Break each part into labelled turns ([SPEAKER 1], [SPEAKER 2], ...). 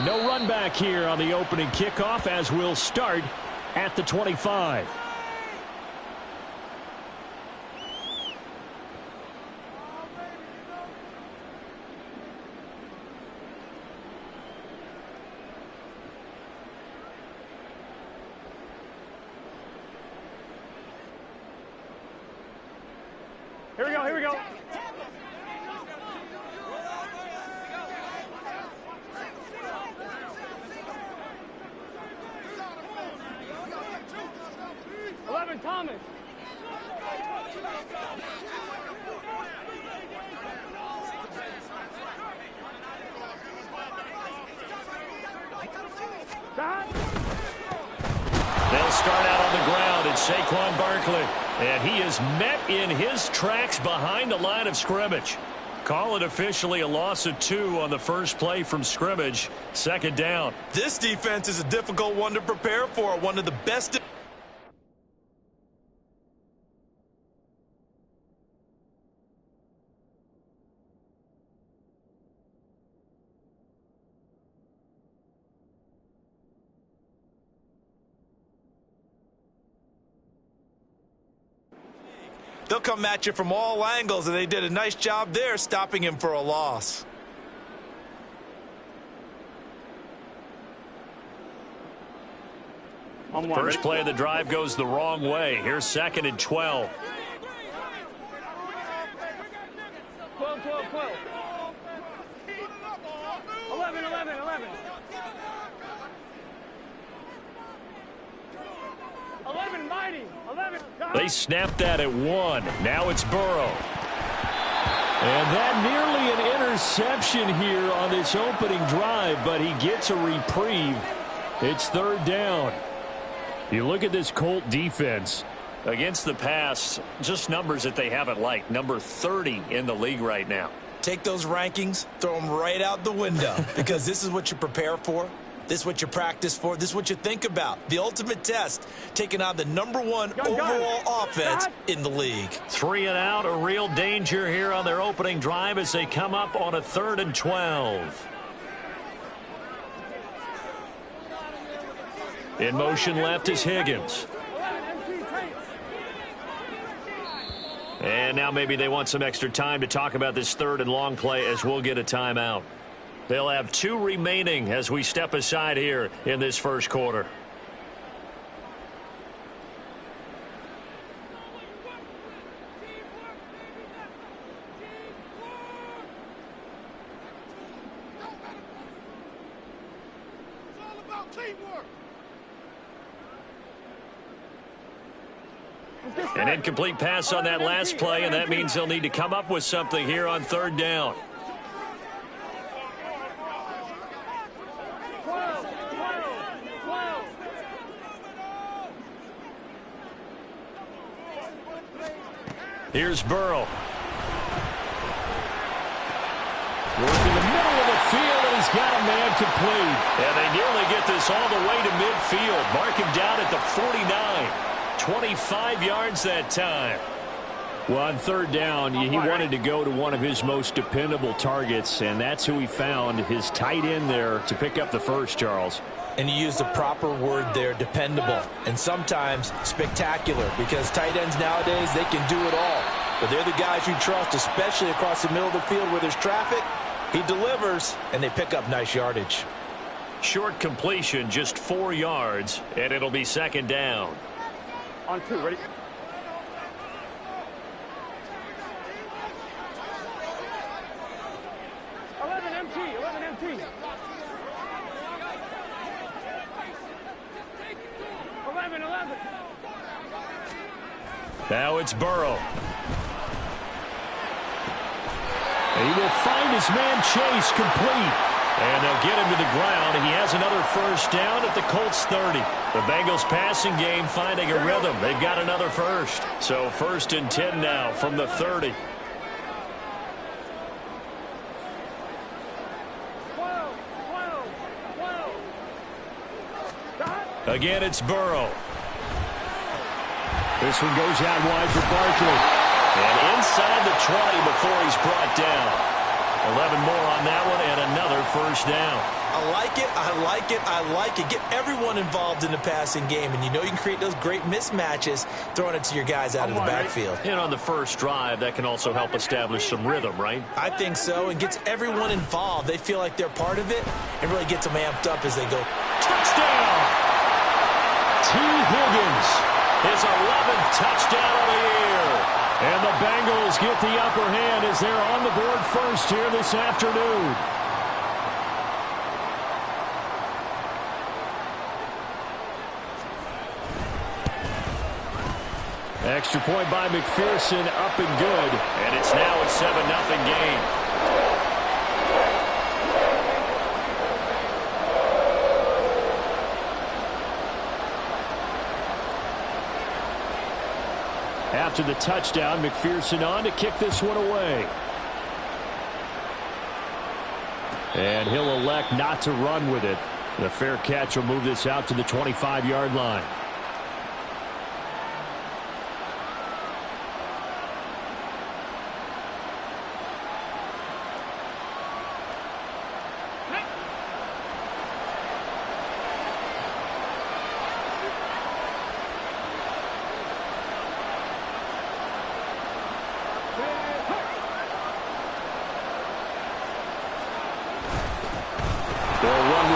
[SPEAKER 1] No run back here on the opening kickoff as we'll start at the 25.
[SPEAKER 2] Here we go, here we go. Thomas.
[SPEAKER 1] They'll start out on the ground. It's Saquon Barkley. And he is met in his tracks behind the line of scrimmage. Call it officially a loss of 2 on the first play from scrimmage. Second down.
[SPEAKER 3] This defense is a difficult one to prepare for. One of the best. They'll come at you from all angles, and they did a nice job there stopping him for a loss.
[SPEAKER 1] First play of the drive goes the wrong way. Here's 2nd and 12.
[SPEAKER 2] 12. 11. Mighty. 11.
[SPEAKER 1] They snapped that at 1. Now it's Burrow. And that nearly an interception here on this opening drive, but he gets a reprieve. It's 3rd down. You look at this Colt defense. Against the pass, just numbers that they haven't liked. Number 30 in the league right now.
[SPEAKER 3] Take those rankings, throw them right out the window, because this is what you prepare for. This is what you practice for. This is what you think about. The ultimate test, taking on the #1 overall offense in the league.
[SPEAKER 1] 3 and out, a real danger here on their opening drive as they come up on a 3rd and 12. In motion left is Higgins. And now maybe they want some extra time to talk about this 3rd and long play as we'll get a timeout. They'll have 2 remaining as we step aside here in this first quarter. An incomplete pass on that last play, and that means they'll need to come up with something here on 3rd down. Here's Burrow. Working the middle of the field, and he's got a man complete. And they nearly get this all the way to midfield. Mark him down at the 49. 25 yards that time. Well, on 3rd down, he wanted to go to one of his most dependable targets, and that's who he found, his tight end there, to pick up the first, Charles.
[SPEAKER 3] And you use the proper word there, dependable, and sometimes spectacular, because tight ends nowadays, they can do it all. But they're the guys you trust, especially across the middle of the field where there's traffic. He delivers, and they pick up nice yardage.
[SPEAKER 1] Short completion, just 4 yards, and it'll be 2nd down.
[SPEAKER 2] On 2, ready?
[SPEAKER 1] Now it's Burrow. He will find his man Chase complete. And they'll get him to the ground. He has another first down at the Colts 30. The Bengals passing game finding a rhythm. They've got another first. So 1st and 10 now from the 30. Again, it's Burrow. This one goes out wide for Barkley. And inside the 20 before he's brought down. 11 more on that one and another first down.
[SPEAKER 3] I like it, I like it, I like it. Get everyone involved in the passing game, and you know you can create those great mismatches throwing it to your guys out of the backfield.
[SPEAKER 1] And on the first drive, that can also help establish some rhythm, right?
[SPEAKER 3] I think so, and gets everyone involved. They feel like they're part of it and really gets them amped up as they go.
[SPEAKER 1] Touchdown! T. Higgins, his 11th touchdown of the year. And the Bengals get the upper hand as they're on the board first here this afternoon. Extra point by McPherson, up and good. And it's now a 7-0 game. After the touchdown, McPherson on to kick this one away. And he'll elect not to run with it. The fair catch will move this out to the 25-yard line.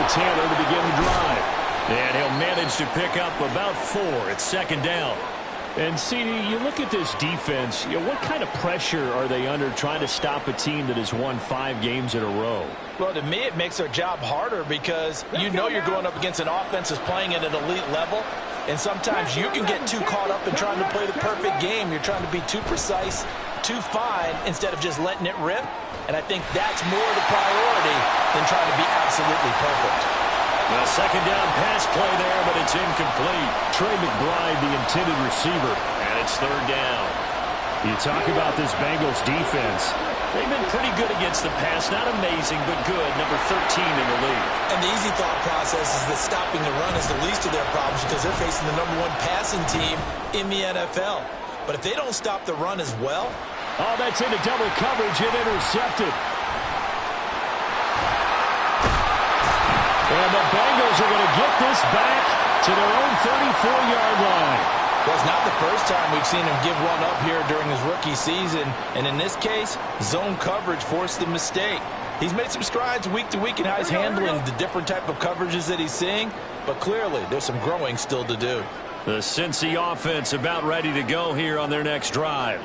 [SPEAKER 1] Taylor to begin the drive. And he'll manage to pick up about 4 at second down. And, CD, you look at this defense, what kind of pressure are they under trying to stop a team that has won 5 games in a row?
[SPEAKER 3] Well, to me, it makes their job harder because you know you're going up against an offense that's playing at an elite level. And sometimes you can get too caught up in trying to play the perfect game. You're trying to be too precise, too fine, instead of just letting it rip. And I think that's more the priority than trying to be absolutely perfect.
[SPEAKER 1] A second down pass play there, but it's incomplete. Trey McBride, the intended receiver, and it's third down. You talk about this Bengals defense. They've been pretty good against the pass. Not amazing, but good. Number 13 in the league.
[SPEAKER 3] And the easy thought process is that stopping the run is the least of their problems because they're facing the #1 passing team in the NFL. But if they don't stop the run as well...
[SPEAKER 1] Oh, that's into double coverage and intercepted. And the Bengals are going to get this back to their own 34-yard line.
[SPEAKER 3] Well, it's not the first time we've seen him give one up here during his rookie season. And in this case, zone coverage forced the mistake. He's made some strides week to week in how he's handling the different type of coverages that he's seeing. But clearly, there's some growing still to do.
[SPEAKER 1] The Cincy offense about ready to go here on their next drive.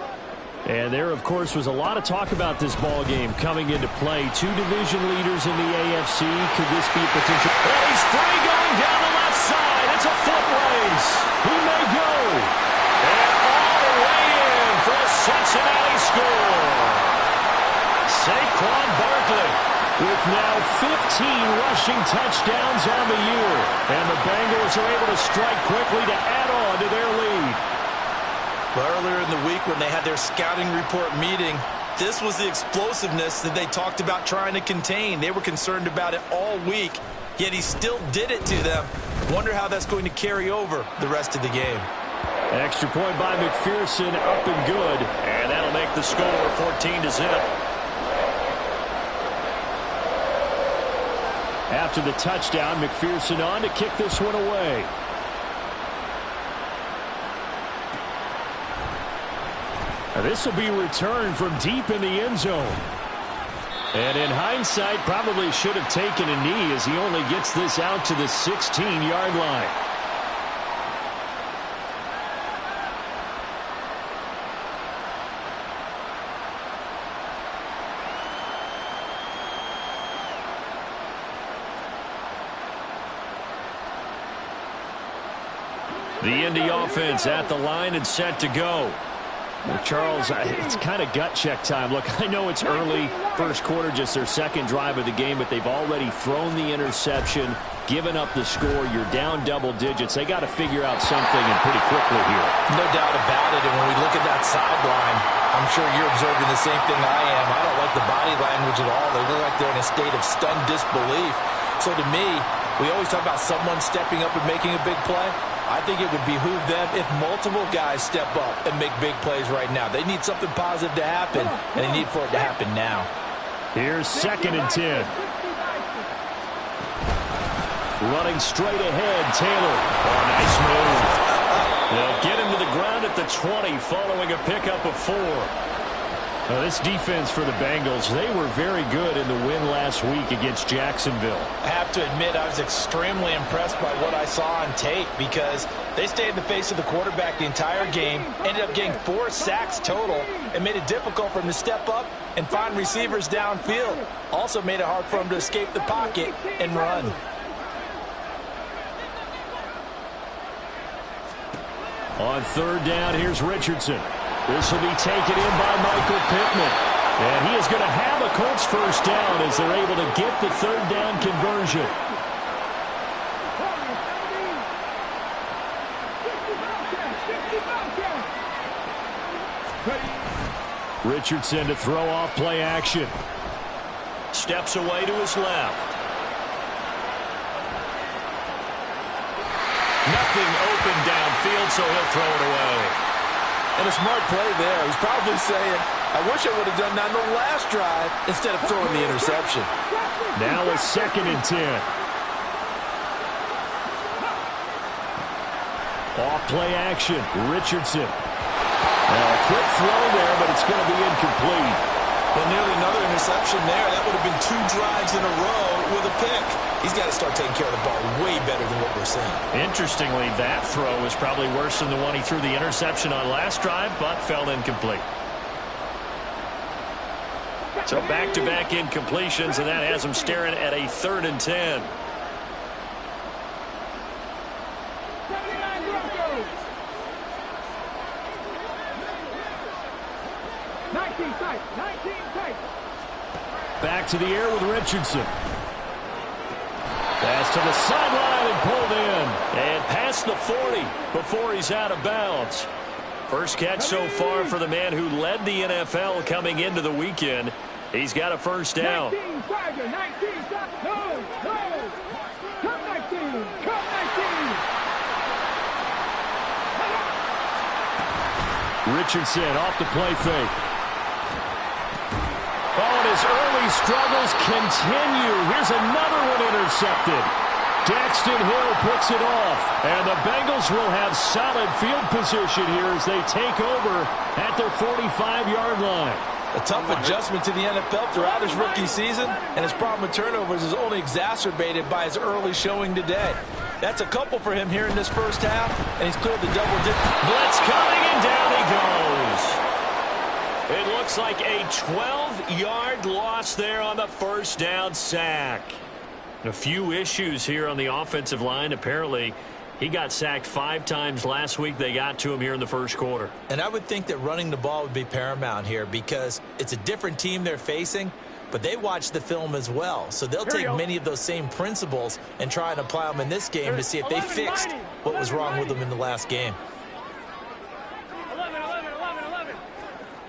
[SPEAKER 1] And there, of course, was a lot of talk about this ball game coming into play. 2 division leaders in the AFC. Could this be a potential? Oh, he's free going down the left side. It's a foot race. He may go. And all the way in for a Cincinnati score. Saquon Barkley with now 15 rushing touchdowns on the year. And the Bengals are able to strike quickly to add on to their lead.
[SPEAKER 3] But earlier in the week when they had their scouting report meeting, this was the explosiveness that they talked about trying to contain. They were concerned about it all week, yet he still did it to them. Wonder how that's going to carry over the rest of the game.
[SPEAKER 1] Extra point by McPherson, up and good. And that'll make the score 14-0. After the touchdown, McPherson on to kick this one away. This will be returned from deep in the end zone. And in hindsight, probably should have taken a knee as he only gets this out to the 16-yard line. The Indy offense at the line and set to go. Well, Charles, it's kind of gut check time. Look, I know it's early, first quarter, just their second drive of the game, but they've already thrown the interception, given up the score. You're down double digits. They got to figure out something and pretty quickly here.
[SPEAKER 3] No doubt about it. And when we look at that sideline, I'm sure you're observing the same thing I am. I don't like the body language at all. They look like they're in a state of stunned disbelief. So to me, we always talk about someone stepping up and making a big play. I think it would behoove them if multiple guys step up and make big plays right now. They need something positive to happen, and they need for it to happen now.
[SPEAKER 1] Here's 2nd and 10. Running straight ahead, Taylor. Oh, nice move. They'll get him to the ground at the 20 following a pickup of 4. Now, this defense for the Bengals, they were very good in the win last week against Jacksonville.
[SPEAKER 3] I have to admit, I was extremely impressed by what I saw on tape because they stayed in the face of the quarterback the entire game, ended up getting 4 sacks total, and made it difficult for him to step up and find receivers downfield. Also made it hard for him to escape the pocket and run.
[SPEAKER 1] On 3rd down, here's Richardson. This will be taken in by Michael Pittman. And he is going to have a Colts first down as they're able to get the 3rd down conversion. Richardson to throw off play action. Steps away to his left. Nothing open downfield, so he'll throw it away.
[SPEAKER 3] And a smart play there. He's probably saying, I wish I would have done that in the last drive instead of throwing the interception.
[SPEAKER 1] Now a 2nd and 10. Off play action. Richardson. A quick throw there, but it's going to be incomplete.
[SPEAKER 3] Well, nearly another interception there. That would have been 2 drives in a row with a pick. He's got to start taking care of the ball way better than what we're seeing.
[SPEAKER 1] Interestingly, that throw was probably worse than the one he threw the interception on last drive, but fell incomplete. So back-to-back incompletions, and that has him staring at a 3rd and 10. Back to the air with Richardson. Pass to the sideline and pulled in. And past the 40 before he's out of bounds. First catch so far for the man who led the NFL coming into the weekend. He's got a first down. Richardson off the play fake. Oh, and his early struggles continue. Here's another one intercepted. Daxton Hill picks it off. And the Bengals will have solid field position here as they take over at their 45-yard line.
[SPEAKER 3] A tough adjustment to the NFL throughout his rookie season, and his problem with turnovers is only exacerbated by his early showing today. That's a couple for him here in this first half, and he's cleared the double dip.
[SPEAKER 1] Blitz coming, and down he goes. It looks like a 12-yard loss there on the first down sack. A few issues here on the offensive line. Apparently, he got sacked 5 times last week. They got to him here in the first quarter.
[SPEAKER 3] And I would think that running the ball would be paramount here because it's a different team they're facing, but they watch the film as well. So they'll take many of those same principles and try and apply them in this game to see if they fixed what was wrong with them in the last game.
[SPEAKER 2] 11, 11, 11, 11.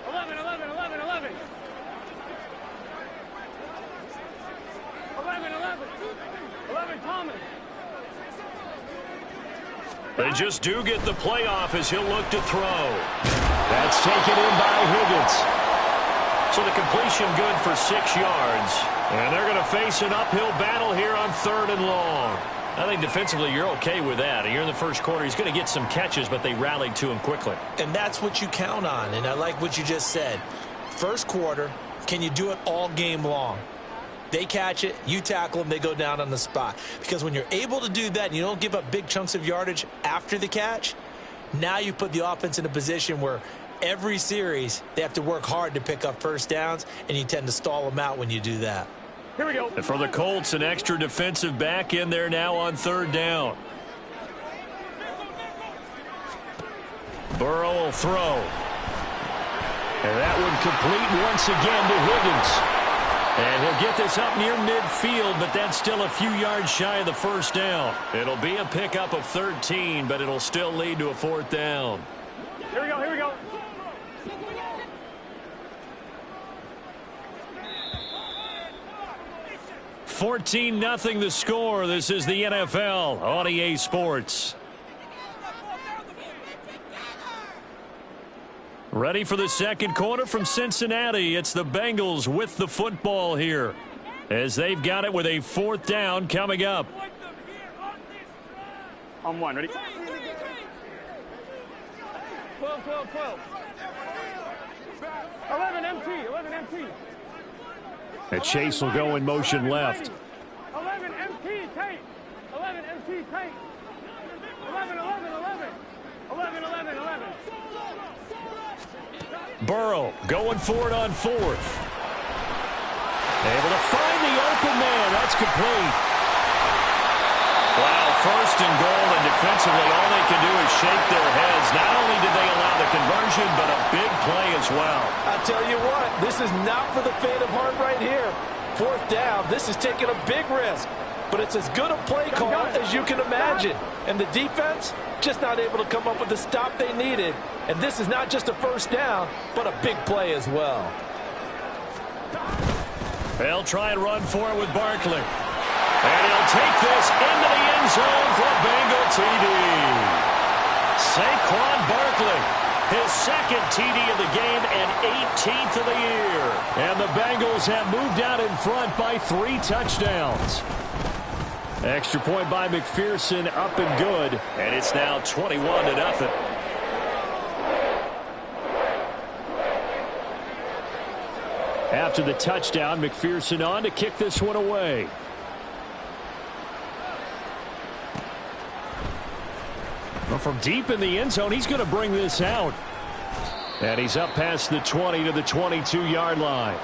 [SPEAKER 2] 11, 11, 11, 11. 11, 11. 11, Thomas.
[SPEAKER 1] They just do get the playoff as he'll look to throw. That's taken in by Higgins. So the completion good for 6 yards. And they're going to face an uphill battle here on 3rd and long. I think defensively you're okay with that. Here in the first quarter, he's going to get some catches, but they rallied to him quickly.
[SPEAKER 3] And that's what you count on, and I like what you just said. First quarter, can you do it all game long? They catch it, you tackle them, they go down on the spot. Because when you're able to do that and you don't give up big chunks of yardage after the catch, now you put the offense in a position where every series they have to work hard to pick up first downs, and you tend to stall them out when you do that.
[SPEAKER 2] Here we go.
[SPEAKER 1] And for the Colts, an extra defensive back in there now on 3rd down. Burrow will throw. And that one complete once again to Higgins. And he'll get this up near midfield, but that's still a few yards shy of the first down. It'll be a pickup of 13, but it'll still lead to a 4th down.
[SPEAKER 2] Here we go, here we go.
[SPEAKER 1] $14-0 the score. This is the NFL on EA Sports. Ready for the second quarter from Cincinnati. It's the Bengals with the football here, as they've got it with a 4th down coming up.
[SPEAKER 2] On one, ready? 12, 12, 12. 11 MT, 11 MT.
[SPEAKER 1] And Chase will go in motion left.
[SPEAKER 2] 11 MT tight. 11 MT tight. 11, 11, 11. 11, 11, 11.
[SPEAKER 1] Burrow going for it on 4th. Able to find the open man. That's complete. Wow, 1st and goal, and defensively all they can do is shake their heads. Not only did they allow the conversion, but a big play as well.
[SPEAKER 3] I tell you what, this is not for the faint of heart right here. 4th down, this is taking a big risk. But it's as good a play call as you can imagine. And the defense, just not able to come up with the stop they needed. And this is not just a 1st down, but a big play as well.
[SPEAKER 1] They'll try and run for it with Barkley. And he'll take this into the end zone for a Bengal TD. Saquon Barkley, his 2nd TD of the game and 18th of the year. And the Bengals have moved out in front by 3 touchdowns. Extra point by McPherson, up and good. And it's now 21-0. After the touchdown, McPherson on to kick this one away. Well, from deep in the end zone, he's going to bring this out. And he's up past the 20 to the 22-yard line.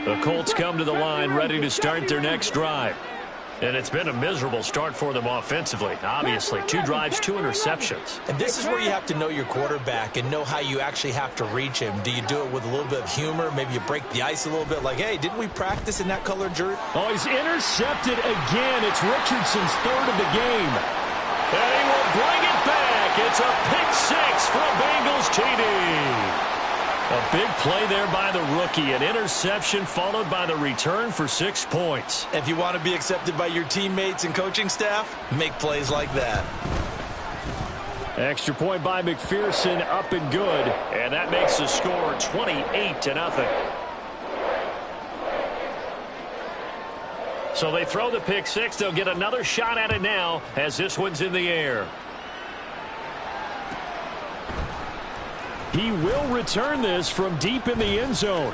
[SPEAKER 1] The Colts come to the line ready to start their next drive. And it's been a miserable start for them offensively. Obviously, 2 drives, 2 interceptions.
[SPEAKER 3] And this is where you have to know your quarterback and know how you actually have to reach him. Do you do it with a little bit of humor? Maybe you break the ice a little bit like, hey, didn't we practice in that colored jersey?
[SPEAKER 1] Oh, he's intercepted again. It's Richardson's 3rd of the game. And he will bring it back. It's a pick 6 for a Bengals TD. A big play there by the rookie. An interception followed by the return for 6 points.
[SPEAKER 3] If you want to be accepted by your teammates and coaching staff, make plays like that.
[SPEAKER 1] Extra point by McPherson, up and good. And that makes the score 28-0. So they throw the pick 6. They'll get another shot at it now as this one's in the air. He will return this from deep in the end zone.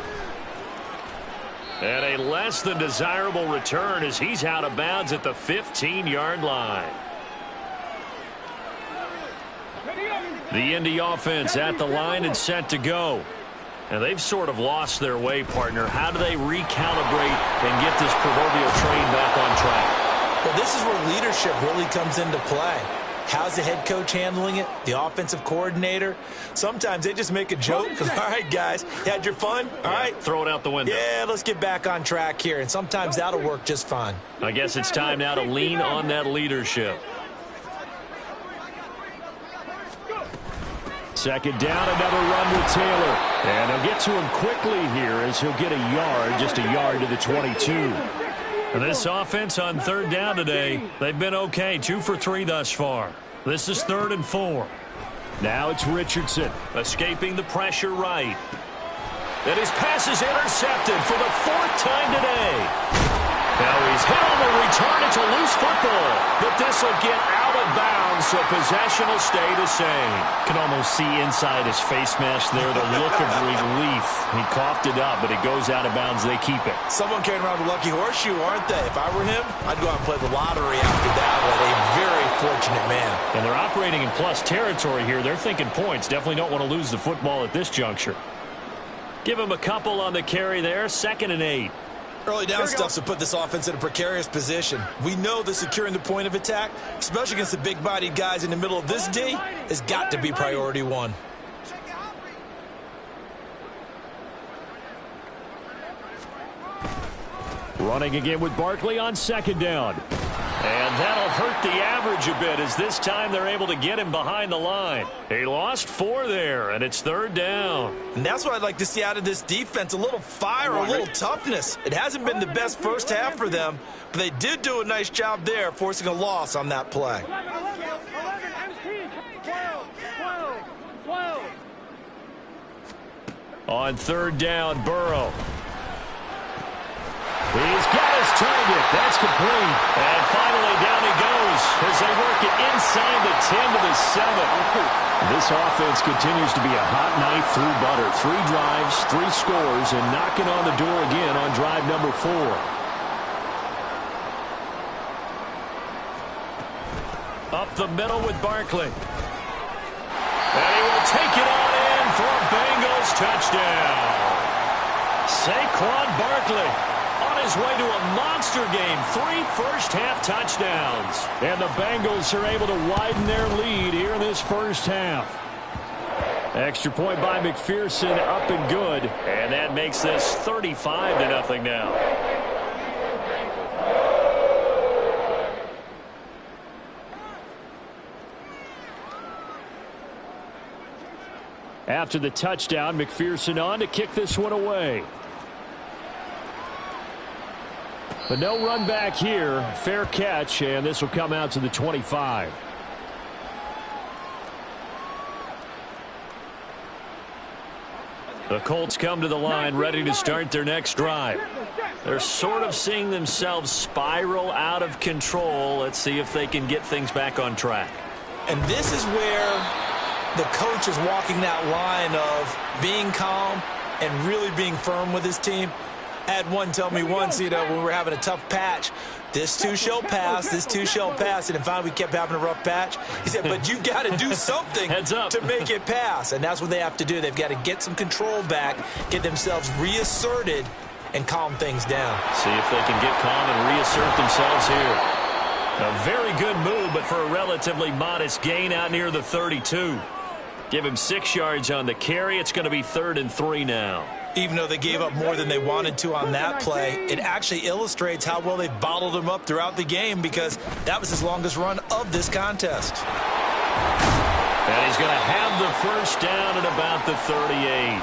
[SPEAKER 1] And a less than desirable return as he's out of bounds at the 15-yard line. The Indy offense at the line and set to go. And they've sort of lost their way, partner. How do they recalibrate and get this proverbial train back on track?
[SPEAKER 3] Well, this is where leadership really comes into play. How's the head coach handling it? The offensive coordinator? Sometimes they just make a joke. All right, guys, you had your fun? All right.
[SPEAKER 1] Throw it out the window.
[SPEAKER 3] Yeah, let's get back on track here. And sometimes that'll work just fine.
[SPEAKER 1] I guess it's time now to lean on that leadership. 2nd down, another run with Taylor. And they'll get to him quickly here as he'll get a yard, just a yard to the 22. And this offense on 3rd down today, they've been okay, 2 for 3 thus far. This is 3rd and 4. Now it's Richardson escaping the pressure right. And his pass is intercepted for the 4th time today. Now he's hit on the return. It's a loose football, but this will get out of bounds, so possession will stay the same. Can almost see inside his face mask there the look of relief. He coughed it up, but it goes out of bounds. They keep it.
[SPEAKER 3] Someone carrying around a lucky horseshoe, aren't they? If I were him, I'd go out and play the lottery after that one. A very fortunate man.
[SPEAKER 1] And they're operating in plus territory here. They're thinking points. Definitely don't want to lose the football at this juncture. Give him a couple on the carry there. 2nd and 8.
[SPEAKER 3] Early down stuff's to put this offense in a precarious position. We know that securing the point of attack, especially against the big-bodied guys in the middle of this D, has got to be priority 1.
[SPEAKER 1] Running again with Barkley on 2nd down. And that'll hurt the average a bit as this time they're able to get him behind the line. He lost 4 there, and it's 3rd down.
[SPEAKER 3] And that's what I'd like to see out of this defense, a little fire, a little toughness. It hasn't been the best first half for them, but they did do a nice job there forcing a loss on that play.
[SPEAKER 2] 11, 11, 11, MT, 12.
[SPEAKER 1] On third down, Burrow. He's got his target. That's complete. And finally down he goes as they work it inside the 10 to the 7. This offense continues to be a hot knife through butter. 3 drives, 3 scores, and knocking on the door again on drive number 4. Up the middle with Barkley. And he will take it on in for a Bengals touchdown. Saquon Barkley on his way to a monster game. 3 first-half touchdowns. And the Bengals are able to widen their lead here in this first half. Extra point by McPherson, up and good. And that makes this 35-0 now. After the touchdown, McPherson on to kick this one away. But no run back here. Fair catch, and this will come out to the 25. The Colts come to the line ready to start their next drive. They're sort of seeing themselves spiral out of control. Let's see if they can get things back on track.
[SPEAKER 3] And this is where the coach is walking that line of being calm and really being firm with his team. I had one tell me once, when we were having a tough patch, this too shall pass, this too shall pass. And finally we kept having a rough patch. He said, but you've got to do something to make it pass. And that's what they have to do. They've got to get some control back, get themselves reasserted, and calm things down.
[SPEAKER 1] See if they can get calm and reassert themselves here. A very good move, but for a relatively modest gain out near the 32. Give him 6 yards on the carry. It's going to be 3rd and 3 now.
[SPEAKER 3] Even though they gave up more than they wanted to on that play, it actually illustrates how well they've bottled him up throughout the game, because that was his longest run of this contest.
[SPEAKER 1] And he's going to have the first down at about the 38.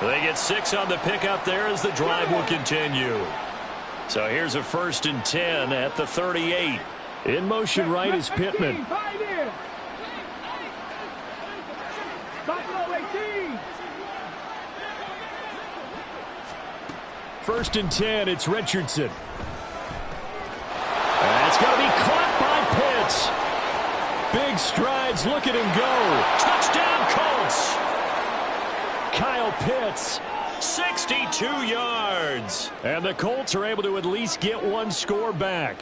[SPEAKER 1] They get 6 on the pickup there as the drive will continue. So here's a 1st and 10 at the 38. In motion right is Pittman. First and 10, it's Richardson. And it's going to be caught by Pitts. Big strides, look at him go. Touchdown Colts. Kyle Pitts, 62 yards. And the Colts are able to at least get 1 score back.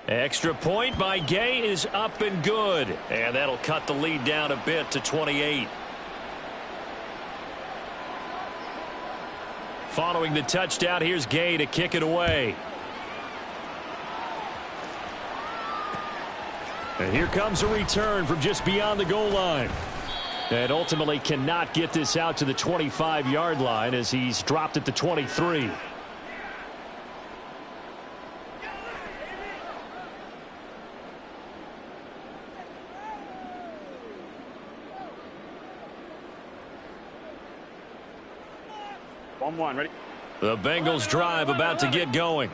[SPEAKER 1] Extra point by Gay is up and good. And that'll cut the lead down a bit to 28. Following the touchdown, here's Gay to kick it away. And here comes a return from just beyond the goal line. And ultimately cannot get this out to the 25-yard line as he's dropped at the 23.
[SPEAKER 2] Ready?
[SPEAKER 1] The Bengals drive about to get going.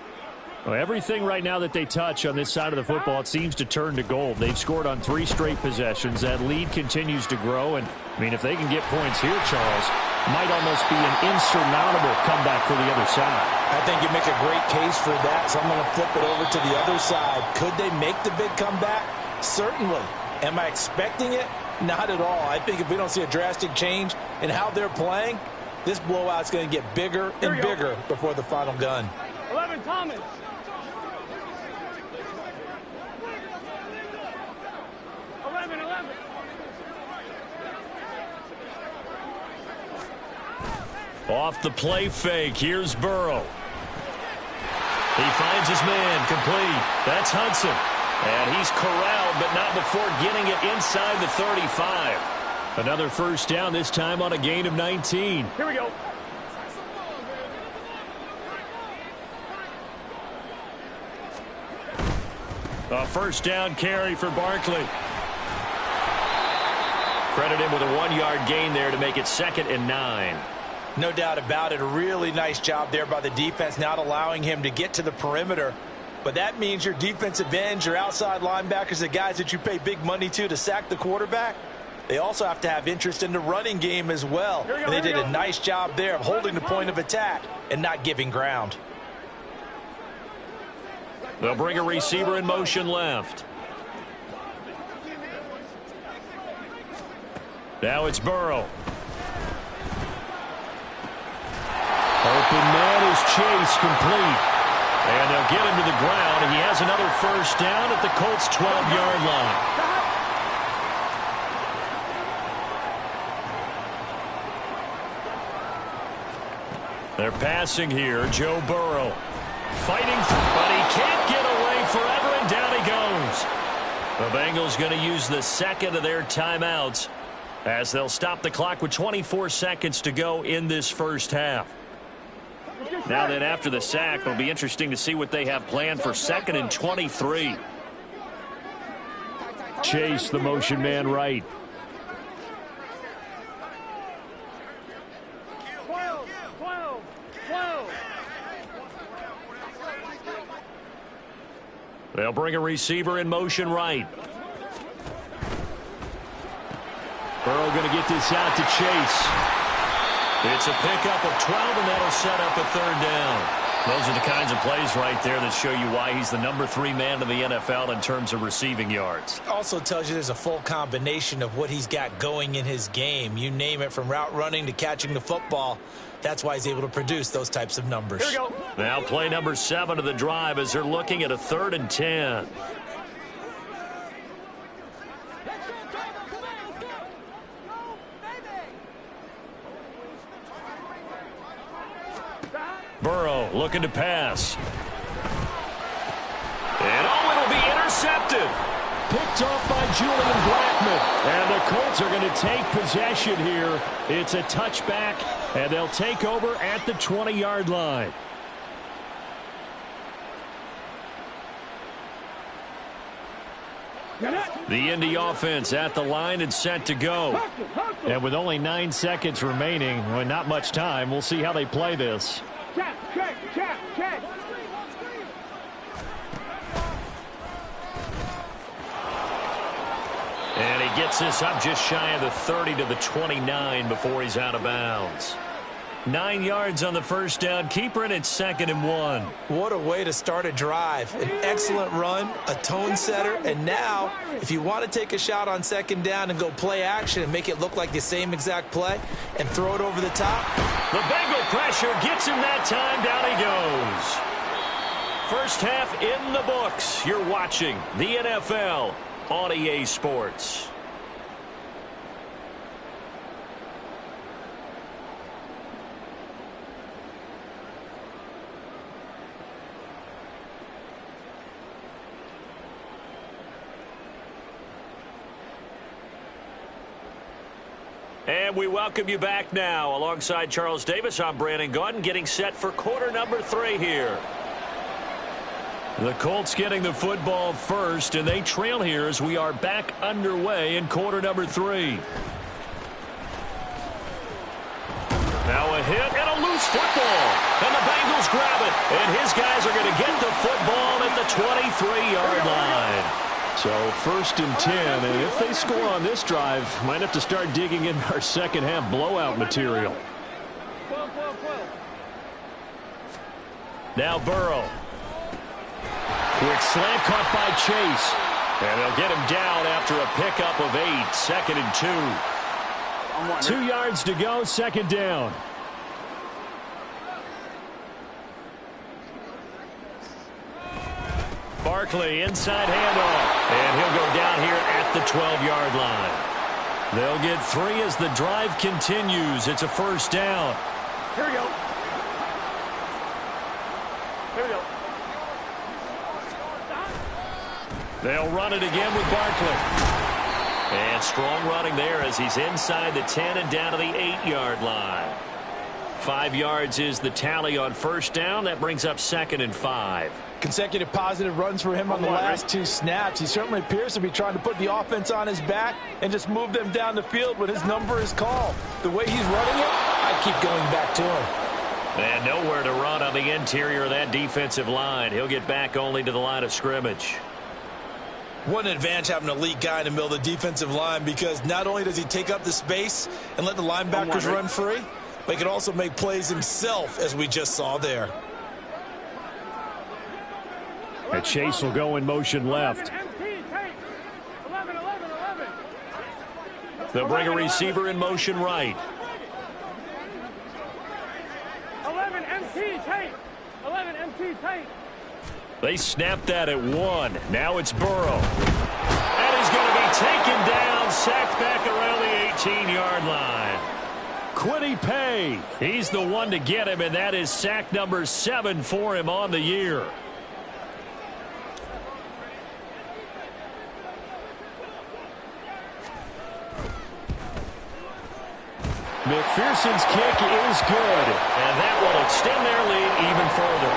[SPEAKER 1] Well, everything right now that they touch on this side of the football, it seems to turn to gold. They've scored on 3 straight possessions. That lead continues to grow. And, I mean, if they can get points here, Charles, might almost be an insurmountable comeback for the other side.
[SPEAKER 3] I think you make a great case for that. So I'm going to flip it over to the other side. Could they make the big comeback? Certainly. Am I expecting it? Not at all. I think if we don't see a drastic change in how they're playing, this blowout's going to get bigger and bigger before the final gun.
[SPEAKER 2] 11, Thomas.
[SPEAKER 1] Off the play fake, here's Burrow. He finds his man, complete. That's Hudson. And he's corralled, but not before getting it inside the 35. Another first down, this time on a gain of 19.
[SPEAKER 2] Here we go.
[SPEAKER 1] A first down carry for Barkley. Credit him with a 1-yard gain there to make it 2nd and 9.
[SPEAKER 3] No doubt about it. A really nice job there by the defense, not allowing him to get to the perimeter. But that means your defensive ends, your outside linebackers, the guys that you pay big money to sack the quarterback, they also have to have interest in the running game as well. And they did a nice job there of holding the point of attack and not giving ground.
[SPEAKER 1] They'll bring a receiver in motion left. Now it's Burrow. Open man is Chase, complete. And they'll get him to the ground, and he has another first down at the Colts' 12-yard line. They're passing here. Joe Burrow fighting, but he can't get away forever, and down he goes. The Bengals going to use the second of their timeouts as they'll stop the clock with 24 seconds to go in this first half. Now then, after the sack, it'll be interesting to see what they have planned for 2nd and 23. Chase, the motion man right. They'll bring a receiver in motion right. Burrow going to get this out to Chase. It's a pickup of 12, and that'll set up a 3rd down. Those are the kinds of plays right there that show you why he's the number 3 man in the NFL in terms of receiving yards.
[SPEAKER 3] Also tells you there's a full combination of what he's got going in his game. You name it, from route running to catching the football. That's why he's able to produce those types of numbers.
[SPEAKER 2] Here we go.
[SPEAKER 1] Now play number 7 of the drive as they're looking at a 3rd and 10. Burrow looking to pass. And it'll be intercepted. Picked off by Julian Blackmon. And the Colts are going to take possession here. It's a touchback, and they'll take over at the 20-yard line. The Indy offense at the line and set to go. And with only 9 seconds remaining, well, not much time, we'll see how they play this.
[SPEAKER 2] Check.
[SPEAKER 1] And he gets this up just shy of the 30 to the 29 before he's out of bounds. 9 yards on the first down. Keeper, and it's 2nd and 1.
[SPEAKER 3] What a way to start a drive. An excellent run, a tone setter, and now, if you want to take a shot on 2nd down and go play action and make it look like the same exact play and throw it over the top.
[SPEAKER 1] The Bengal pressure gets him that time. Down he goes. First half in the books. You're watching the NFL on EA Sports. And we welcome you back now. Alongside Charles Davis, I'm Brandon Gaudin, getting set for quarter number 3 here. The Colts getting the football first, and they trail here as we are back underway in quarter number 3. Now a hit and a loose football. And the Bengals grab it. And his guys are going to get the football at the 23-yard line.
[SPEAKER 4] So 1st and 10, and if they score on this drive, might have to start digging in our second half blowout material.
[SPEAKER 1] Now Burrow. Quick slant caught by Chase. And they'll get him down after a pickup of 8. 2nd and 2.
[SPEAKER 4] 2 yards to go, 2nd down.
[SPEAKER 1] Barkley, inside handoff. And he'll go down here at the 12-yard line. They'll get 3 as the drive continues. It's a first down.
[SPEAKER 2] Here we go.
[SPEAKER 1] They'll run it again with Barkley. And strong running there as he's inside the 10 and down to the 8-yard line. 5 yards is the tally on first down. That brings up 2nd and 5.
[SPEAKER 3] Consecutive positive runs for him on the last 2 snaps. He certainly appears to be trying to put the offense on his back and just move them down the field when his number is called. The way he's running it, I keep going back to him.
[SPEAKER 1] And nowhere to run on the interior of that defensive line. He'll get back only to the line of scrimmage.
[SPEAKER 3] What an advantage having an elite guy in the middle of the defensive line, because not only does he take up the space and let the linebackers run free, but he can also make plays himself, as we just saw there.
[SPEAKER 4] And Chase will go in motion left. They'll bring a receiver in motion right.
[SPEAKER 2] 11 MT tape. 11 MT tape.
[SPEAKER 1] They snapped that at 1. Now it's Burrow. And he's going to be taken down, sacked back around the 18-yard line. Quiddy Pay, he's the one to get him, and that is sack number 7 for him on the year. McPherson's kick is good, and that will extend their lead even further.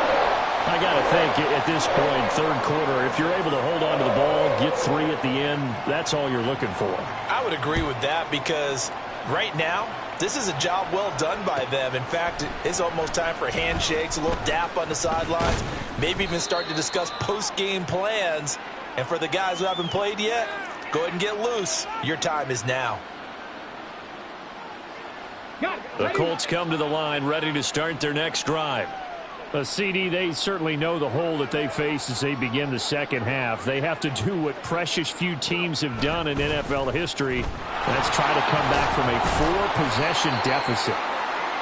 [SPEAKER 1] I got to think at this point, third quarter, if you're able to hold on to the ball, get 3 at the end, that's all you're looking for.
[SPEAKER 3] I would agree with that, because right now, this is a job well done by them. In fact, it's almost time for handshakes, a little dap on the sidelines, maybe even start to discuss post-game plans. And for the guys who haven't played yet, go ahead and get loose. Your time is now.
[SPEAKER 1] The Colts come to the line ready to start their next drive.
[SPEAKER 4] CD, they certainly know the hole that they face as they begin the second half. They have to do what precious few teams have done in NFL history. That's try to come back from a 4-possession deficit.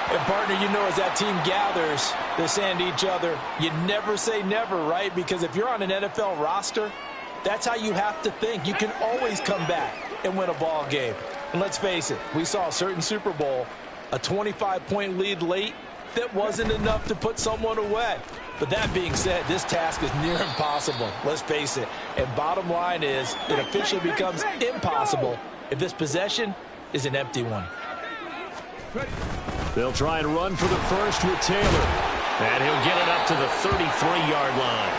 [SPEAKER 3] And, partner, you know, as that team gathers, they're saying to each other, you never say never, right? Because if you're on an NFL roster, that's how you have to think. You can always come back and win a ball game. And let's face it, we saw a certain Super Bowl, a 25-point lead late, that wasn't enough to put someone away. But that being said, this task is near impossible. Let's face it. And bottom line is, it officially becomes impossible if this possession is an empty one.
[SPEAKER 4] They'll try and run for the first with Taylor.
[SPEAKER 1] And he'll get it up to the 33-yard line.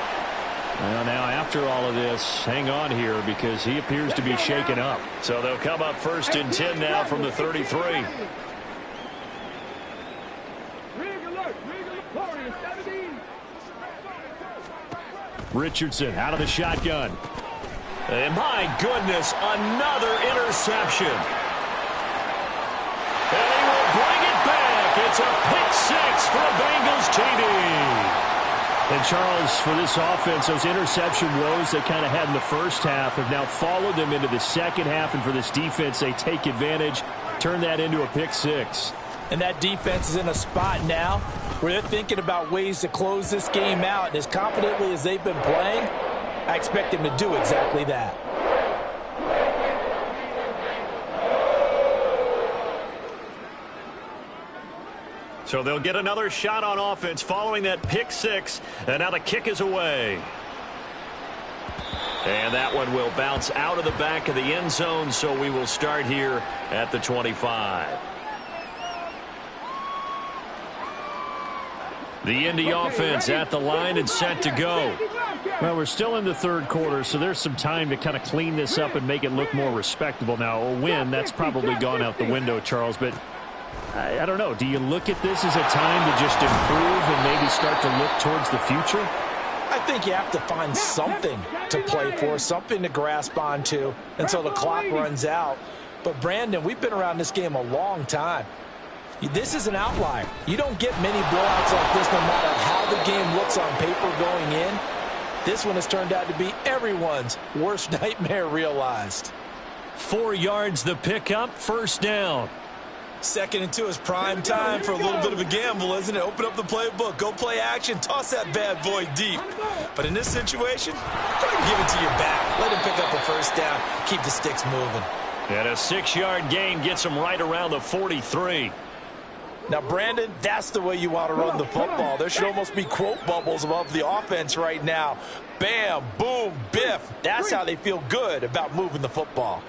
[SPEAKER 4] Well, now after all of this, hang on here, because he appears to be shaken up.
[SPEAKER 1] So they'll come up 1st and 10 now from the 33.
[SPEAKER 4] Richardson out of the shotgun.
[SPEAKER 1] And my goodness, another interception. And he will bring it back. It's a pick-6 for a Bengals TD.
[SPEAKER 4] And, Charles, for this offense, those interception woes they kind of had in the first half have now followed them into the second half. And for this defense, they take advantage, turn that into a pick-6.
[SPEAKER 3] And that defense is in a spot now where they're thinking about ways to close this game out. And as confidently as they've been playing, I expect them to do exactly that.
[SPEAKER 1] So they'll get another shot on offense following that pick-6. And now the kick is away. And that one will bounce out of the back of the end zone. So we will start here at the 25. The Indy offense at the line and set to go.
[SPEAKER 4] Well, we're still in the third quarter, so there's some time to kind of clean this up and make it look more respectable. Now, a win, that's probably gone out the window, Charles, but I don't know. Do you look at this as a time to just improve and maybe start to look towards the future?
[SPEAKER 3] I think you have to find something to play for, something to grasp onto until the clock runs out. But, Brandon, we've been around this game a long time. This is an outlier. You don't get many blowouts like this no matter how the game looks on paper going in. This one has turned out to be everyone's worst nightmare realized.
[SPEAKER 1] 4 yards the pickup, 1st down.
[SPEAKER 3] 2nd and 2 is prime time for a little bit of a gamble, isn't it? Open up the playbook, go play action, toss that bad boy deep. But in this situation, go ahead and give it to your back. Let him pick up a 1st down, keep the sticks moving.
[SPEAKER 1] And a 6-yard gain gets him right around the 43.
[SPEAKER 3] Now, Brandon, that's the way you want to run the football. There should almost be quote bubbles above the offense right now. Bam, boom, biff. That's how they feel good about moving the football.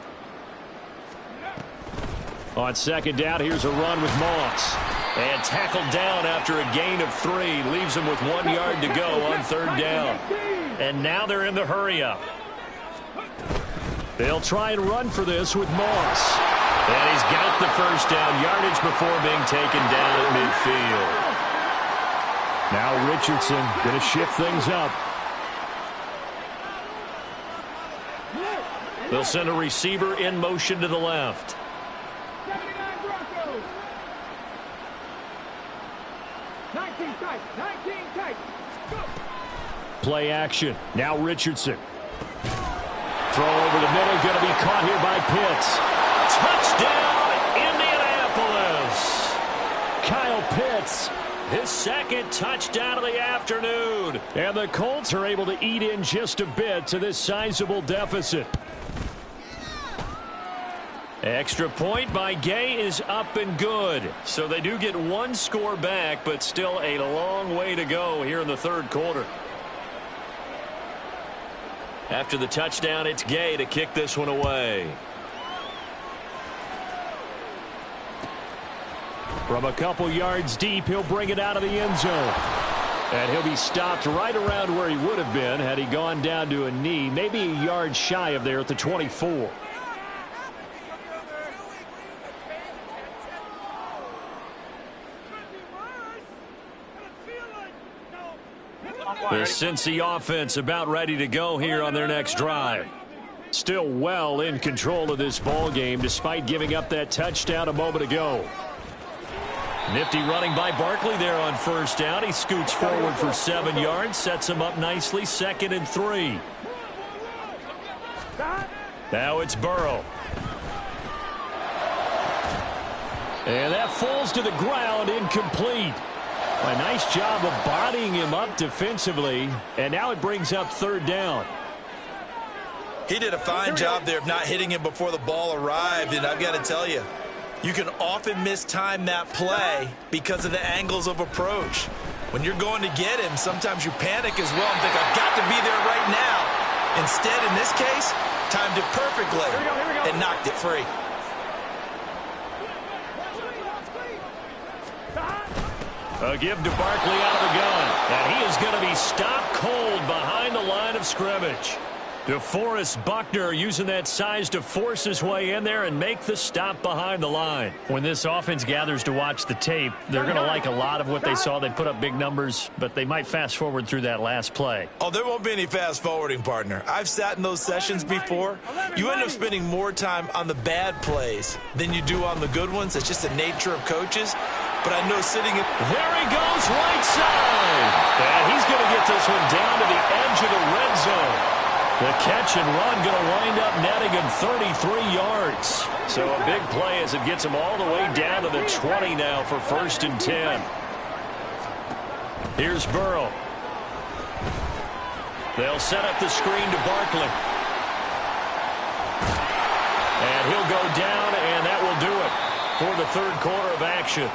[SPEAKER 1] On 2nd down, here's a run with Moss. And tackled down after a gain of 3. Leaves him with 1 yard to go on 3rd down. And now they're in the hurry-up. They'll try and run for this with Moss. And he's got the 1st down yardage before being taken down at midfield.
[SPEAKER 4] Now Richardson going to shift things up.
[SPEAKER 1] They'll send a receiver in motion to the left.
[SPEAKER 2] 79 Broncos. 19 tight. 19 tight. Go.
[SPEAKER 4] Play action. Now Richardson. Throw over the middle. Going to be caught here by Pitts.
[SPEAKER 1] Touchdown, Indianapolis. Kyle Pitts, his second touchdown of the afternoon.
[SPEAKER 4] And the Colts are able to eat in just a bit to this sizable deficit.
[SPEAKER 1] Extra point by Gay is up and good. So they do get one score back, but still a long way to go here in the third quarter. After the touchdown, it's Gay to kick this one away.
[SPEAKER 4] From a couple yards deep, he'll bring it out of the end zone. And he'll be stopped right around where he would have been had he gone down to a knee, maybe a yard shy of there at the 24.
[SPEAKER 1] The Cincy offense about ready to go here on their next drive.
[SPEAKER 4] Still well in control of this ball game despite giving up that touchdown a moment ago.
[SPEAKER 1] Nifty running by Barkley there on first down. He scoots forward for 7 yards, sets him up nicely, 2nd and 3. Now it's Burrow.
[SPEAKER 4] And that falls to the ground, incomplete. A nice job of bodying him up defensively, and now it brings up 3rd down.
[SPEAKER 3] He did a fine job there of not hitting him before the ball arrived, and I've got to tell you, you can often mistime that play because of the angles of approach. When you're going to get him, sometimes you panic as well and think, I've got to be there right now. Instead, in this case, timed it perfectly and knocked it free.
[SPEAKER 1] A give to Barkley out of the gun. And he is going to be stopped cold behind the line of scrimmage. DeForest Buckner using that size to force his way in there and make the stop behind the line.
[SPEAKER 4] When this offense gathers to watch the tape, they're going to like a lot of what they saw. They put up big numbers, but they might fast forward through that last play.
[SPEAKER 3] Oh, there won't be any fast forwarding, partner. I've sat in those sessions before. You end up spending more time on the bad plays than you do on the good ones. It's just the nature of coaches. But I know sitting in...
[SPEAKER 1] There he goes, right side. And he's going to get this one down to the edge of the red zone. The catch and run going to wind up netting him 33 yards. So a big play as it gets him all the way down to the 20 now for 1st and 10. Here's Burrow. They'll set up the screen to Barkley. And he'll go down, and that will do it for the third quarter of action.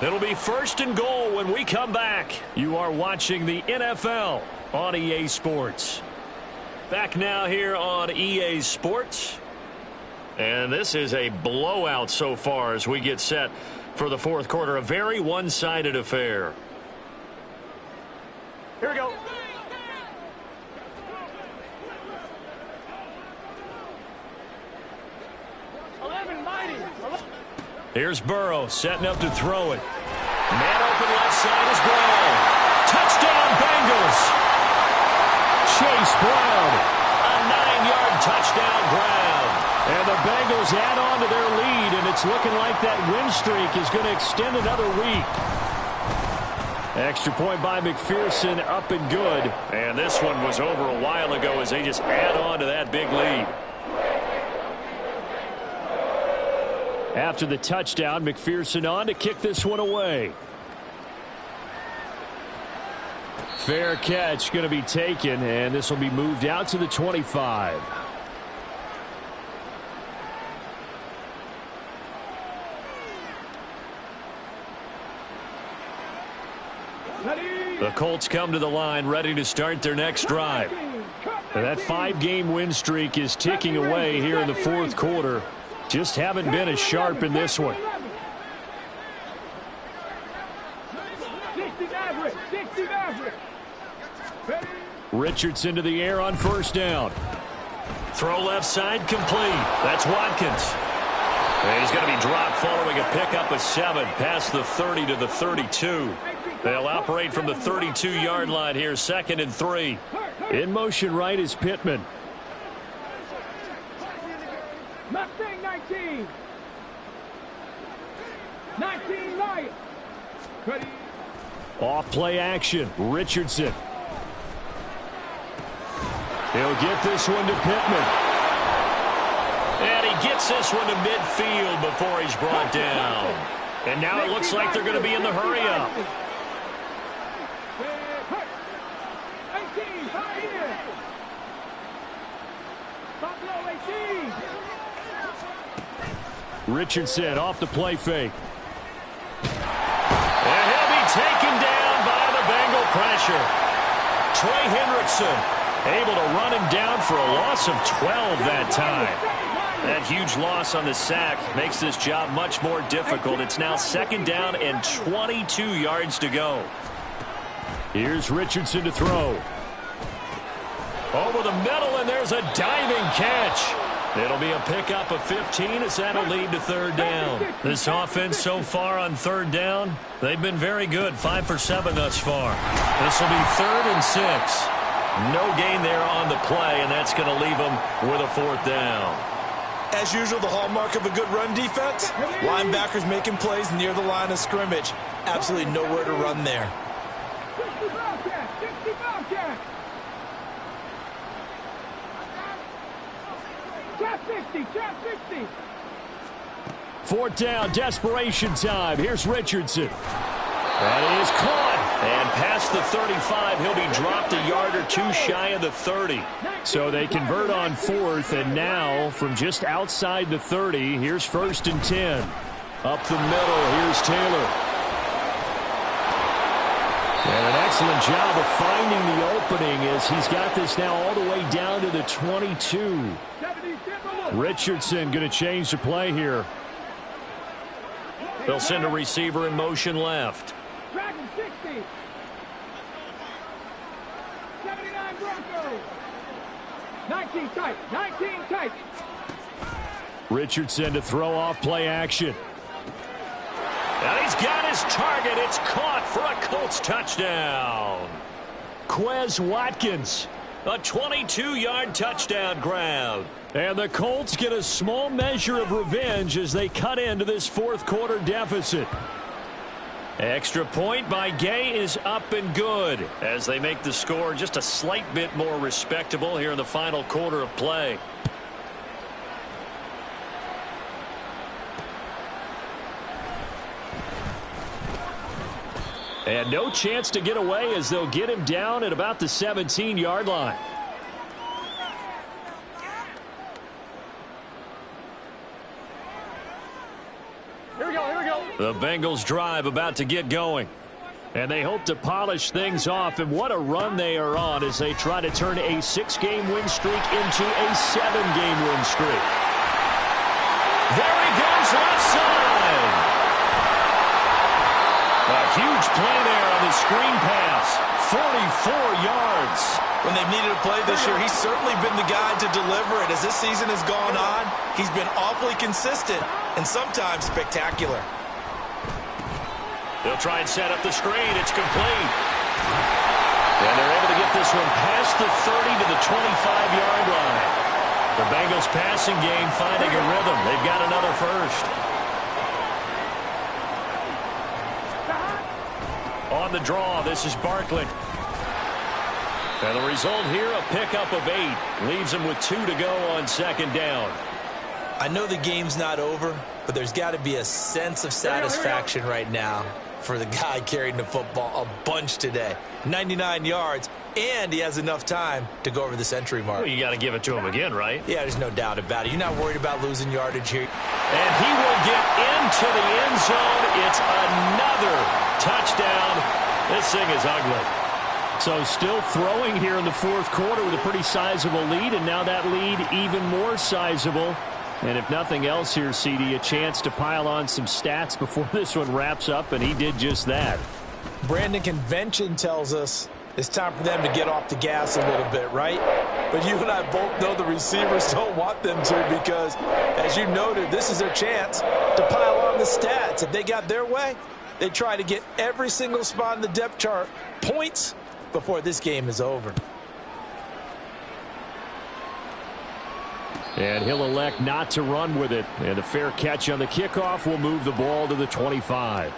[SPEAKER 1] It'll be 1st and goal when we come back. You are watching the NFL on EA Sports. Back now here on EA Sports. And this is a blowout so far as we get set for the fourth quarter. A very one-sided affair.
[SPEAKER 2] Here we go.
[SPEAKER 1] Here's Burrow setting up to throw it. Man open left side is Brown. Touchdown Bengals. Chase Brown. A 9-yard touchdown Brown.
[SPEAKER 4] And the Bengals add on to their lead, and it's looking like that win streak is going to extend another week. Extra point by McPherson, up and good.
[SPEAKER 1] And this one was over a while ago as they just add on to that big lead.
[SPEAKER 4] After the touchdown, McPherson on to kick this one away. Fair catch going to be taken, and this will be moved out to the 25.
[SPEAKER 1] The Colts come to the line ready to start their next drive.
[SPEAKER 4] That 5-game win streak is ticking away here in the fourth quarter. Just haven't been as sharp in this one. Richardson to the air on first down.
[SPEAKER 1] Throw left side complete. That's Watkins. And he's going to be dropped following a pickup of 7 past the 30 to the 32. They'll operate from the 32-yard line here, 2nd and 3.
[SPEAKER 4] In motion right is Pittman.
[SPEAKER 2] 19. 19 light. Ready.
[SPEAKER 4] Off play action. Richardson. He'll get this one to Pittman.
[SPEAKER 1] And he gets this one to midfield before he's brought down. And now it looks like they're going to be in the hurry-up.
[SPEAKER 2] 18, high here. Top low, 18.
[SPEAKER 4] Richardson off the play fake.
[SPEAKER 1] And he'll be taken down by the Bengal pressure. Trey Hendrickson able to run him down for a loss of 12 that time. That huge loss on the sack makes this job much more difficult. It's now 2nd down and 22 yards to go.
[SPEAKER 4] Here's Richardson to throw.
[SPEAKER 1] Over the middle, and there's a diving catch. It'll be a pickup of 15 as that'll lead to 3rd down. This offense so far on 3rd down, they've been very good. 5 for 7 thus far. This will be 3rd and 6. No gain there on the play, and that's going to leave them with a 4th down.
[SPEAKER 3] As usual, the hallmark of a good run defense, linebackers making plays near the line of scrimmage. Absolutely nowhere to run there.
[SPEAKER 2] 60 Bobcat, 60 Bobcat. Trap 60, trap 60.
[SPEAKER 4] 4th down, desperation time. Here's Richardson. That is caught. And past the 35, he'll be dropped a yard or 2 shy of the 30. So they convert on 4th, and now from just outside the 30, here's 1st and 10. Up the middle, here's Taylor. And an excellent job of finding the opening as he's got this now all the way down to the 22. Richardson going to change the play here.
[SPEAKER 1] They'll send a receiver in motion left.
[SPEAKER 2] Dragon 60. 79 Broncos. 19 tight, 19 tight.
[SPEAKER 4] Richardson to throw off play action.
[SPEAKER 1] And he's got his target. It's caught for a Colts touchdown.
[SPEAKER 4] Quez Watkins.
[SPEAKER 1] A 22-yard touchdown grab.
[SPEAKER 4] And the Colts get a small measure of revenge as they cut into this 4th quarter deficit.
[SPEAKER 1] Extra point by Gay is up and good as they make the score just a slight bit more respectable here in the final quarter of play.
[SPEAKER 4] And no chance to get away as they'll get him down at about the 17-yard line.
[SPEAKER 2] Here we go, here we go.
[SPEAKER 1] The Bengals drive about to get going.
[SPEAKER 4] And they hope to polish things off, and what a run they are on as they try to turn a 6-game win streak into a 7-game win streak.
[SPEAKER 1] There he goes left side. A huge play there on the screen pass. 44 yards.
[SPEAKER 3] When they've needed a play this year, he's certainly been the guy to deliver it. As this season has gone on, he's been awfully consistent and sometimes spectacular.
[SPEAKER 1] They'll try and set up the screen. It's complete. And they're able to get this one past the 30 to the 25-yard line. The Bengals passing game finding a rhythm. They've got another first. On the draw, this is Barkley. And the result here, a pickup of 8. Leaves them with 2 to go on 2nd down.
[SPEAKER 3] I know the game's not over, but there's got to be a sense of satisfaction right now for the guy carrying the football a bunch today. 99 yards, and he has enough time to go over the century mark.
[SPEAKER 1] Well, you got to give it to him again, right?
[SPEAKER 3] Yeah, there's no doubt about it. You're not worried about losing yardage here.
[SPEAKER 1] And he will get into the end zone. It's another touchdown. This thing is ugly.
[SPEAKER 4] So still throwing here in the 4th quarter with a pretty sizable lead, and now that lead even more sizable. And if nothing else here, CD, a chance to pile on some stats before this one wraps up, and he did just that.
[SPEAKER 3] Brandon, convention tells us it's time for them to get off the gas a little bit, right? But you and I both know the receivers don't want them to because, as you noted, this is their chance to pile on the stats. If they got their way, they try to get every single spot in the depth chart points before this game is over.
[SPEAKER 4] And he'll elect not to run with it. And a fair catch on the kickoff will move the ball to the 25.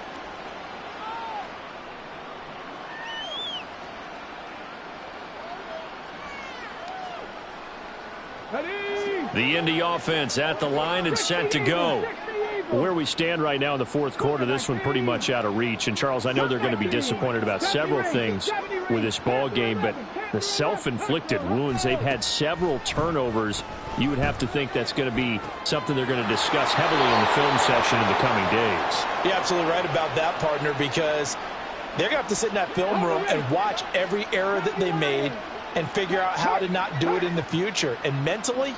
[SPEAKER 4] The Indy offense at the line and set to go. Where we stand right now in the fourth quarter, this one pretty much out of reach. And, Charles, I know they're going to be disappointed about several things with this ball game, but the self-inflicted wounds, they've had several turnovers. You would have to think that's going to be something they're going to discuss heavily in the film session in the coming days.
[SPEAKER 3] You're absolutely right about that, partner, because they're going to have to sit in that film room and watch every error that they made and figure out how to not do it in the future. And mentally,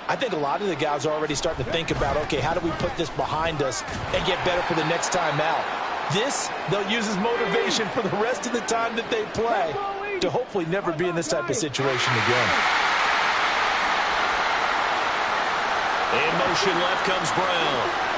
[SPEAKER 3] I think a lot of the guys are already starting to think about, okay, how do we put this behind us and get better for the next time out? This, they'll use as motivation for the rest of the time that they play to hopefully never be in this type of situation again.
[SPEAKER 1] In motion left comes Brown.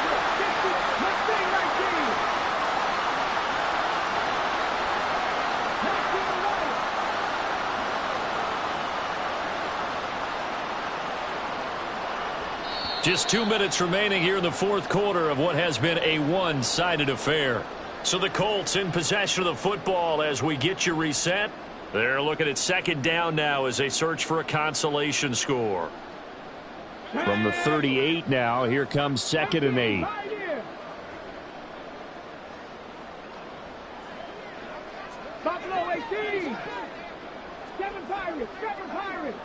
[SPEAKER 1] Just 2 minutes remaining here in the fourth quarter of what has been a one-sided affair. So the Colts in possession of the football as we get you reset. They're looking at second down now as they search for a consolation score.
[SPEAKER 4] From the 38 now, here comes 2nd and 8.
[SPEAKER 2] Buffalo 18. 7 Pirates. 7 Pirates.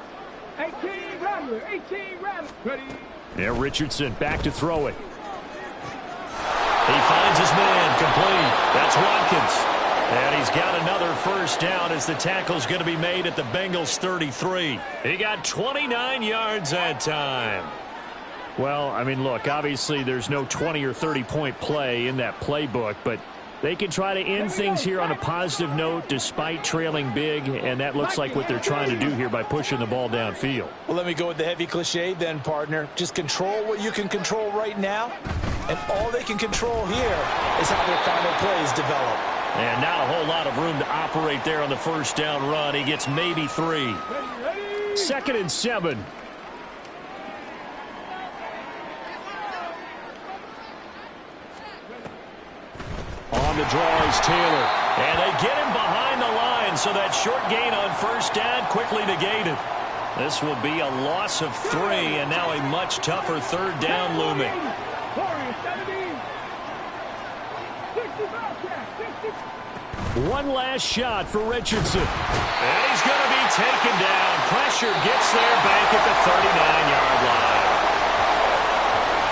[SPEAKER 2] 18 Rattlers. 18 Rattlers. Ready.
[SPEAKER 4] Yeah, Richardson back to throw it.
[SPEAKER 1] He finds his man complete. That's Watkins. And he's got another first down as the tackle's going to be made at the Bengals 33. He got 29 yards that time.
[SPEAKER 4] Well, I mean, look, obviously there's no 20 or 30-point play in that playbook, but they can try to end things here on a positive note despite trailing big, and that looks like what they're trying to do here by pushing the ball downfield.
[SPEAKER 3] Well, let me go with the heavy cliche then, partner. Just control what you can control right now, and all they can control here is how their final plays develop.
[SPEAKER 1] And not a whole lot of room to operate there on the first down run. He gets maybe 3.
[SPEAKER 4] 2nd and 7.
[SPEAKER 1] On the draw is Taylor. And they get him behind the line, so that short gain on first down quickly negated. This will be a loss of 3, and now a much tougher third down looming.
[SPEAKER 4] One last shot for Richardson.
[SPEAKER 1] And he's going to be taken down. Pressure gets there back at the 39-yard line.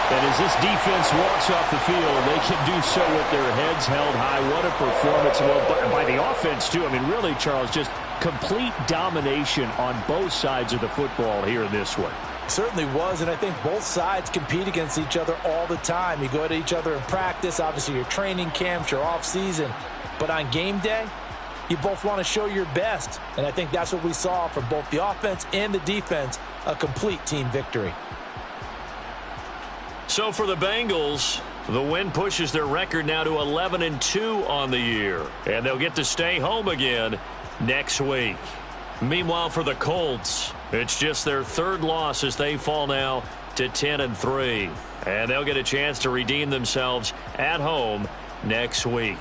[SPEAKER 4] And as this defense walks off the field, they can do so with their heads held high. What a performance. Well, by the offense, too. I mean, really, Charles, just complete domination on both sides of the football here in this one.
[SPEAKER 3] Certainly was, and I think both sides compete against each other all the time. You go to each other in practice, obviously your training camps, your off-season. But on game day, you both want to show your best. And I think that's what we saw from both the offense and the defense, a complete team victory.
[SPEAKER 1] So for the Bengals, the win pushes their record now to 11-2 on the year. And they'll get to stay home again next week. Meanwhile, for the Colts, it's just their 3rd loss as they fall now to 10-3. And they'll get a chance to redeem themselves at home next week.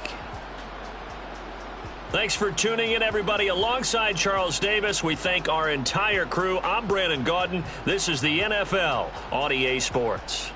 [SPEAKER 1] Thanks for tuning in, everybody. Alongside Charles Davis, we thank our entire crew. I'm Brandon Gaudin. This is the NFL on EA Sports.